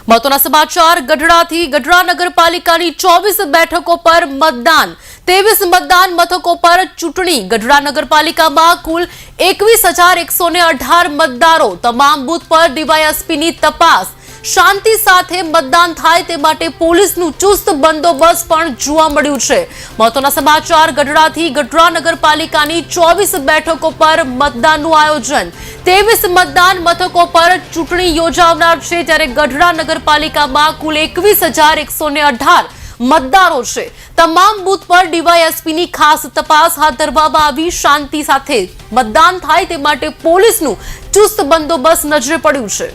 મહત્વના સમાચાર ગઢડાથી ગઢડા નગરપાલિકાની 24 બેઠકો પર મતદાન 23 મતદાન મથકો પર ચૂંટણી ગઢડા નગરપાલિકામાં કુલ 21,118 મતદારો તમામ બૂથ પર ડીવાયએસપીની તપાસ શાંતિ સાથે મતદાન થાય તે માટે પોલીસનું ચુસ્ત બંદોબસ્ત પણ જોવા મળ્યું છે મહત્વના સમાચાર ગઢડાથી ગઢડા નગરપાલિકાની 24 બેઠકો પર મતદાનનું આયોજન 23 મતદાન મથકો પર ચૂંટણી યોજાનાર છે ત્યારે ગઢડા નગરપાલિકામાં કુલ 21,118 મતદારો છે તમામ બૂથ પર ડીવાયએસપીની ખાસ તપાસ હાથ ધરવામાં આવી શાંતિ સાથે મતદાન થાય તે માટે પોલીસનું ચુસ્ત બંદોબસ્ત નજરે પડ્યું છે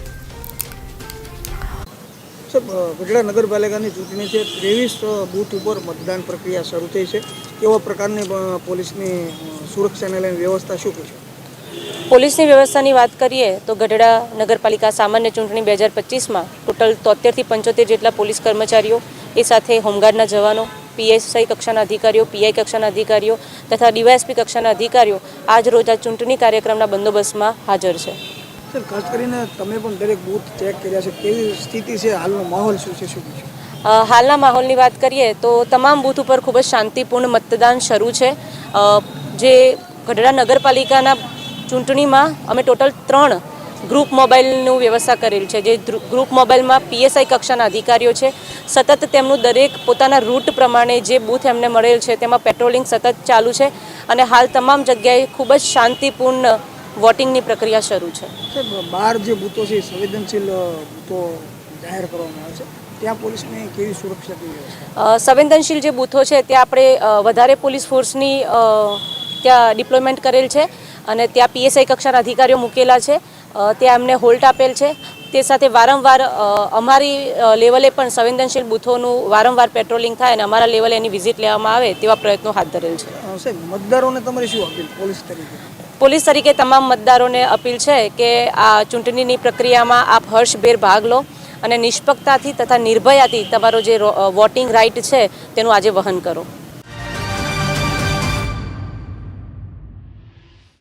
ગઢડા નગરપાલિકાની ચૂંટણી છે 23 બૂથ ઉપર મતદાન પ્રક્રિયા શરૂ થઈ છે કેવા પ્રકારની પોલીસની સુરક્ષાને લઈને વ્યવસ્થા શું કહેશો? પોલીસની વ્યવસ્થાની વાત કરીએ તો ગઢડા નગરપાલિકા સામાન્ય ચૂંટણી 2025માં ટોટલ 73 થી 75 જેટલા પોલીસ કર્મચારીઓ એ સાથે હોમગાર્ડના જવાનો પીએસઆઈ કક્ષાના અધિકારીઓ પીઆઈ કક્ષાના અધિકારીઓ તથા ડીવાયએસપી કક્ષાના અધિકારીઓ આજ રોજ આ ચૂંટણી કાર્યક્રમના બંદોબસ્તમાં હાજર છે. સર ખાસ કરીને તમે પણ દરેક બૂથ ચેક કર્યા છે કેવી સ્થિતિ છે હાલનો માહોલ શું છે શું કહેશો? હાલના માહોલની વાત કરીએ તો તમામ બૂથ ઉપર ખૂબ જ શાંતિપૂર્ણ મતદાન શરૂ છે. જે ગઢડા નગરપાલિકાના ચૂંટણીમાં અમે ટોટલ 3 ગ્રુપ મોબાઈલનું વ્યવસ્થા કરેલ છે. જે ગ્રુપ મોબાઈલમાં પીએસઆઈ કક્ષાના અધિકારીઓ છે સતત તેમનું દરેક પોતાના રૂટ પ્રમાણે જે બૂથ એમને મળેલ છે તેમાં પેટ્રોલિંગ સતત ચાલુ છે અને હાલ તમામ જગ્યાએ ખૂબ જ શાંતિપૂર્ણ વોટિંગની પ્રક્રિયા શરૂ છે. બહાર જે બૂથો છે સંવેદનશીલ બૂથો જાહેર કરવામાં આવે છે ત્યાં પોલીસની કેવી સુરક્ષા કેવી? સંવેદનશીલ જે બૂથો છે ત્યાં આપણે વધારે પોલીસ ફોર્સની ત્યાં ડિપ્લોયમેન્ટ કરેલ છે અને ત્યાં પીએસઆઈ કક્ષાના અધિકારીઓ મૂકેલા છે. ત્યાં એમને હોલ્ટ આપેલ છે. તે સાથે વારંવાર અમારી લેવલે પણ સંવેદનશીલ બૂથોનું વારંવાર પેટ્રોલિંગ થાય અને અમારા લેવલે એની વિઝિટ લેવામાં આવે તેવા પ્રયત્નો હાથ ધરેલ છે. સાહેબ મતદારોને તમારી શું અપીલ પોલીસ તરીકે? પોલીસ તરીકે તમામ મતદારોને અપીલ છે કે આ ચૂંટણીની પ્રક્રિયામાં આપ હર્ષભેર ભાગ લો અને નિષ્પક્ષતાથી તથા નિર્ભયાથી તમારો જે વોટિંગ રાઇટ છે તેનું આજે વહન કરો.